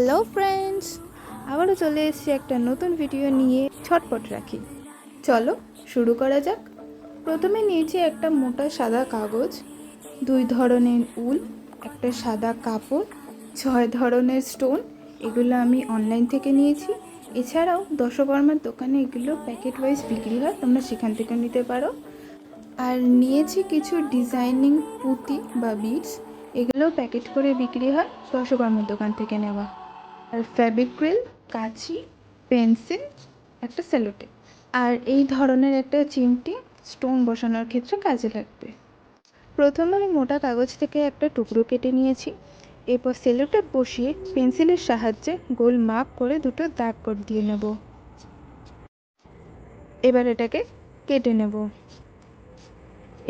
Hello friends, আবারও চলে এসেছি একটা নতুন ভিডিও নিয়ে। ছটপট রাখি, চলো শুরু করা যাক। প্রথমে নিয়েছি একটা মোটা সাদা কাগজ, 2 ধরনের উল, একটা সাদা কাপড়, 6 ধরনের স্টোন। এগুলো আমি অনলাইন থেকে নিয়েছি। এছাড়াও দশকর্মার দোকানে এগুলো প্যাকেট ওয়াইজ বিক্রি হয়, তোমরা সেখান থেকে নিতে পারো। আর নিয়েছি কিছু ডিজাইনিং পুঁতি বা বিডস, এগুলো প্যাকেট করে বিক্রি হয়, দশকর্মার দোকান থেকে নেওয়া। আর ফেভিক্রিল, কাঁচি, পেন্সিল, একটা সেলোটেপ, আর এই ধরনের একটা চিমটি স্টোন বসানোর ক্ষেত্রে কাজে লাগবে। প্রথমে আমি মোটা কাগজ থেকে একটা টুকরো কেটে নিয়েছি। এরপর সেলোটেপ বসিয়ে পেন্সিলের সাহায্যে গোল মাপ করে দুটো দাগ করে দিয়ে নেব। এবার এটাকে কেটে নেব।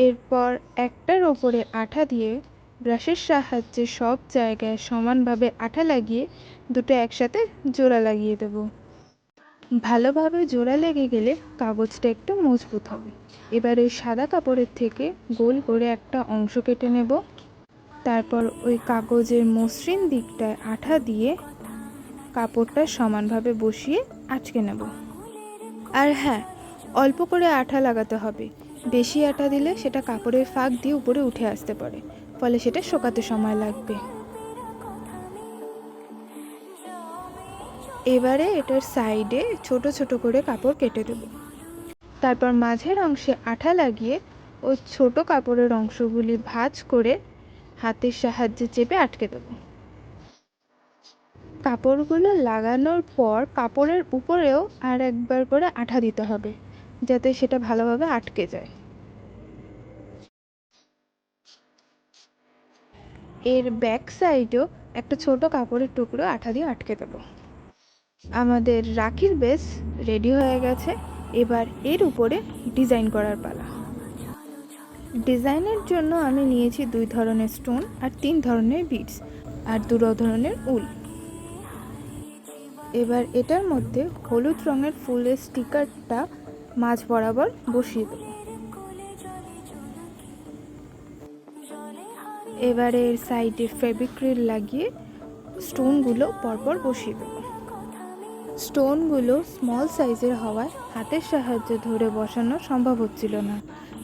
এরপর একটার ওপরে আঠা দিয়ে ব্রাশের সাহায্যে সব জায়গায় সমানভাবে আঠা লাগিয়ে দুটো একসাথে জোড়া লাগিয়ে দেব। ভালোভাবে জোড়া লেগে গেলে কাগজটা একটু মজবুত হবে। এবার ওই সাদা কাপড়ের থেকে গোল করে একটা অংশ কেটে নেব। তারপর ওই কাগজের মসৃণ দিকটায় আঠা দিয়ে কাপড়টা সমানভাবে বসিয়ে আটকে নেব। আর হ্যাঁ, অল্প করে আঠা লাগাতে হবে। বেশি আঠা দিলে সেটা কাপড়ের ফাঁক দিয়ে উপরে উঠে আসতে পারে, ফলে সেটা শুকাতে সময় লাগবে। এবারে এটার সাইডে ছোট ছোট করে কাপড় কেটে দেব। তারপর মাঝের অংশে আঠা লাগিয়ে ওই ছোট কাপড়ের অংশগুলি ভাঁজ করে হাতের সাহায্যে চেপে আটকে দেব। কাপড়গুলো লাগানোর পর কাপড়ের উপরেও আর একবার করে আঠা দিতে হবে, যাতে সেটা ভালোভাবে আটকে যায়। এর ব্যাক সাইডেও একটা ছোট কাপড়ের টুকরো আঠা দিয়ে আটকে দেব। আমাদের রাখির বেস রেডি হয়ে গেছে। এবার এর উপরে ডিজাইন করার পালা। ডিজাইনের জন্য আমি নিয়েছি 2 ধরনের স্টোন আর 3 ধরনের বিডস আর 2 ধরনের উল। এবার এটার মধ্যে হলুদ রঙের ফুলের স্টিকারটা মাঝ বরাবর বসিয়ে দেব। এবারে এর সাইডে ফেভিক্রিল লাগিয়ে স্টোনগুলো পরপর বসিয়ে দেব। স্টোনগুলো স্মল সাইজের হওয়ায় হাতের সাহায্যে ধরে বসানো সম্ভব হচ্ছিল না,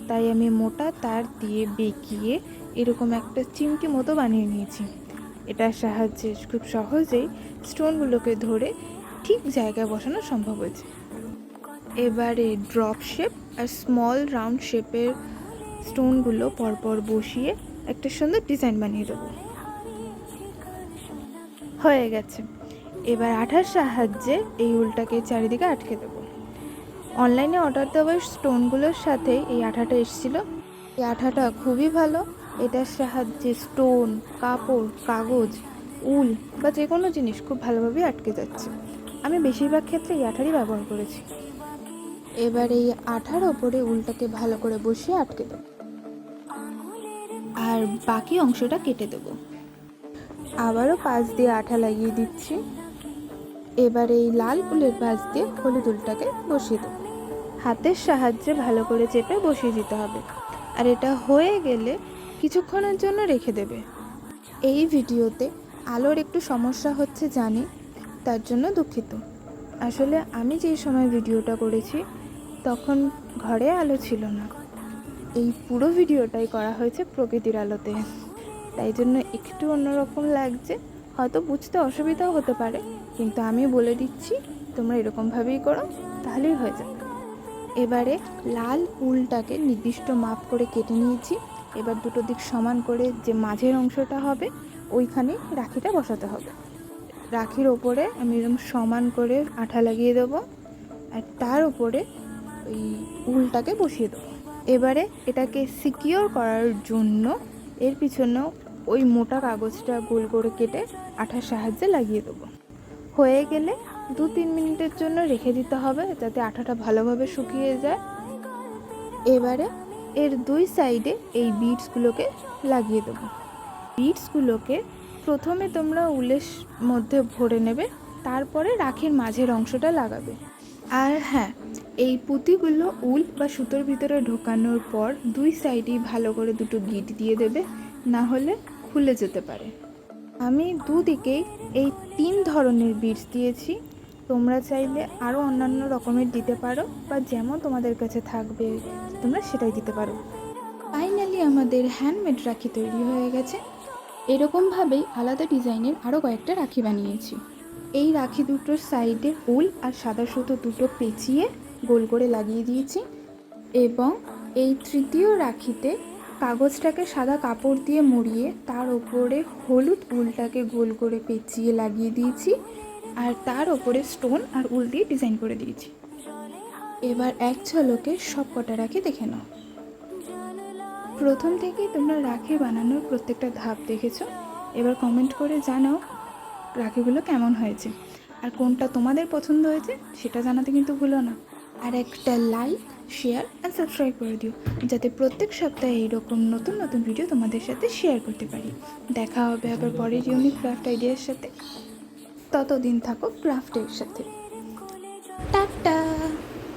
তাই আমি মোটা তার দিয়ে বেঁকিয়ে এরকম একটা চিমটি মতো বানিয়ে নিয়েছি। এটার সাহায্যে খুব সহজেই স্টোনগুলোকে ধরে ঠিক জায়গায় বসানো সম্ভব হয়েছে। এবারে ড্রপ শেপ আর স্মল রাউন্ড শেপের স্টোনগুলো পরপর বসিয়ে একটা সুন্দর ডিজাইন বানিয়ে দেবো। হয়ে গেছে। এবার আঠার সাহায্যে এই উলটাকে চারিদিকে আটকে দেব। অনলাইনে অর্ডার দেওয়া স্টোনগুলোর সাথে এই আঠাটা এসেছিল। এই আঠাটা খুবই ভালো। এটার সাহায্যে স্টোন, কাপড়, কাগজ, উল বা যে কোনো জিনিস খুব ভালোভাবে আটকে যাচ্ছে। আমি বেশিরভাগ ক্ষেত্রে এই আঠারই ব্যবহার করেছি। এবার এই আঠার ওপরে উলটাকে ভালো করে বসিয়ে আটকে দেব আর বাকি অংশটা কেটে দেব। আবারও পাশ দিয়ে আঠা লাগিয়ে দিচ্ছি। এবার এই লাল উলের পাশ দিয়ে হলুদ উলটাকে বসিয়ে দেব। হাতের সাহায্যে ভালো করে চেপে বসিয়ে দিতে হবে। আর এটা হয়ে গেলে কিছুক্ষণের জন্য রেখে দেবে। এই ভিডিওতে আলোর একটু সমস্যা হচ্ছে জানি, তার জন্য দুঃখিত। আসলে আমি যেই সময় ভিডিওটা করেছি তখন ঘরে আলো ছিল না। এই পুরো ভিডিওটাই করা হয়েছে প্রকৃতির আলোতে, তাই জন্য একটু অন্যরকম লাগছে। হয়তো বুঝতে অসুবিধাও হতে পারে, কিন্তু আমি বলে দিচ্ছি তোমরা এরকমভাবেই করো, তাহলেই হয়ে যাবে। এবারে লাল উলটাকে নির্দিষ্ট মাপ করে কেটে নিয়েছি। এবার দুটো দিক সমান করে যে মাঝের অংশটা হবে ওইখানে রাখিটা বসাতে হবে। রাখির ওপরে আমি এরকম সমান করে আঠা লাগিয়ে দেবো আর তার উপরে ওই উলটাকে বসিয়ে দেবো। এবারে এটাকে সিকিওর করার জন্য এর পিছনেও ওই মোটা কাগজটা গোল করে কেটে আঠার সাহায্যে লাগিয়ে দেবো। হয়ে গেলে 2-3 মিনিটের জন্য রেখে দিতে হবে, যাতে আঠাটা ভালোভাবে শুকিয়ে যায়। এবারে এর 2 সাইডে এই বিডসগুলোকে লাগিয়ে দেবো। বিডসগুলোকে প্রথমে তোমরা উলের মধ্যে ভরে নেবে, তারপরে রাখির মাঝের অংশটা লাগাবে। আর হ্যাঁ, এই পুঁতিগুলো উল বা সুতোর ভিতরে ঢোকানোর পর 2 সাইডেই ভালো করে দুটো গিট দিয়ে দেবে, না হলে খুলে যেতে পারে। আমি দুদিকেই এই 3 ধরনের বিটস দিয়েছি। তোমরা চাইলে আরও অন্যান্য রকমের দিতে পারো, বা যেমন তোমাদের কাছে থাকবে তোমরা সেটাই দিতে পারো। ফাইনালি আমাদের হ্যান্ডমেড রাখি তৈরি হয়ে গেছে। এরকমভাবেই আলাদা ডিজাইনের আরও কয়েকটা রাখি বানিয়েছি। এই রাখি দুটোর সাইডে উল আর সাদা সুতো দুটো পেঁচিয়ে গোল করে লাগিয়ে দিয়েছি, এবং এই তৃতীয় রাখিতে কাগজটাকে সাদা কাপড় দিয়ে মুড়িয়ে তার ওপরে হলুদ উলটাকে গোল করে পেঁচিয়ে লাগিয়ে দিয়েছি, আর তার ওপরে স্টোন আর উল দিয়ে ডিজাইন করে দিয়েছি। এবার এক ঝলকে সব কটা রাখি দেখে নাও। প্রথম থেকেই তোমরা রাখি বানানোর প্রত্যেকটা ধাপ দেখেছো। এবার কমেন্ট করে জানাও রাখিগুলো কেমন হয়েছে, আর কোনটা তোমাদের পছন্দ হয়েছে সেটা জানাতে কিন্তু ভুলো না। আর একটা লাইক, শেয়ার অ্যান্ড সাবস্ক্রাইব করে দিও, যাতে প্রত্যেক সপ্তাহে এইরকম নতুন নতুন ভিডিও তোমাদের সাথে শেয়ার করতে পারি। দেখা হবে আবার পরের ইউনিক ক্রাফট আইডিয়ার সাথে। ততদিন থাকো ক্রাফটের সাথে। টাটা।